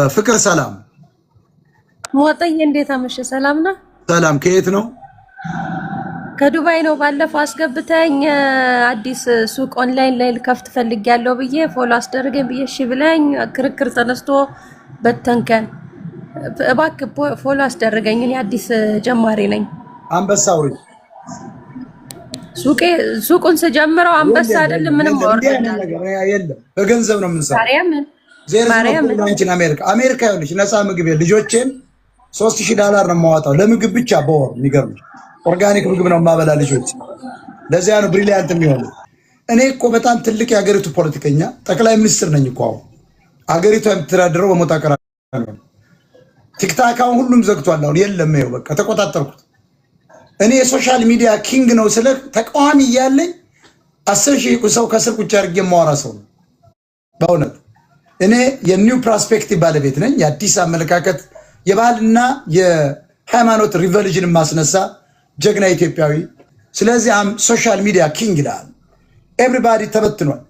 ፍቅር ሰላም ሞጠኝ እንዴት አመሸ? ሰላም ነው። ሰላም ከየት ነው? ከዱባይ ነው። ባለፈው አስገብተኝ አዲስ ሱቅ ኦንላይን ላይ ልከፍት ፈልጊያለሁ ብዬ ፎሎ አስደርገኝ ብዬ እሺ ብለኝ ክርክር ተነስቶ በተንከን። እባክህ ፎሎ አስደርገኝ፣ እኔ አዲስ ጀማሪ ነኝ። አንበሳውሪ ሱቁን ስጀምረው አንበሳ አይደለም ምንም ወርደናል። የለም በገንዘብ ነው የምንሰራው። ማርያምን አሜሪካ ይኸውልሽ ነፃ ምግብ ልጆቼን $3000 ነው የማዋጣው ለምግብ ብቻ በወር። የሚገርም ኦርጋኒክ ምግብ ነው የማበላ ልጆች። ለዚያ ነው ብሪሊያንት የሚሆነው። እኔ እኮ በጣም ትልቅ የሀገሪቱ ፖለቲከኛ ጠቅላይ ሚኒስትር ነኝ እኮ። አሁን ሀገሪቷ የምትተዳደረው በሞት አቀራረብ ነው። ቲክታክ አሁን ሁሉም ዘግቷል። አሁን የለም ይኸው በቃ ተቆጣጠርኩት። እኔ የሶሻል ሚዲያ ኪንግ ነው ስለ ተቃዋሚ እያለኝ 10,000 ሰው ከስር ቁጭ አድርጌ የማወራ ሰው ነው በእውነት። እኔ የኒው ፕሮስፔክቲቭ ባለቤት ነኝ። የአዲስ አመለካከት የባህልና የሃይማኖት ሪቮሉሽን ማስነሳ ጀግና ኢትዮጵያዊ። ስለዚህ ሶሻል ሚዲያ ኪንግ ይላል። ኤቭሪባዲ ተበትኗል።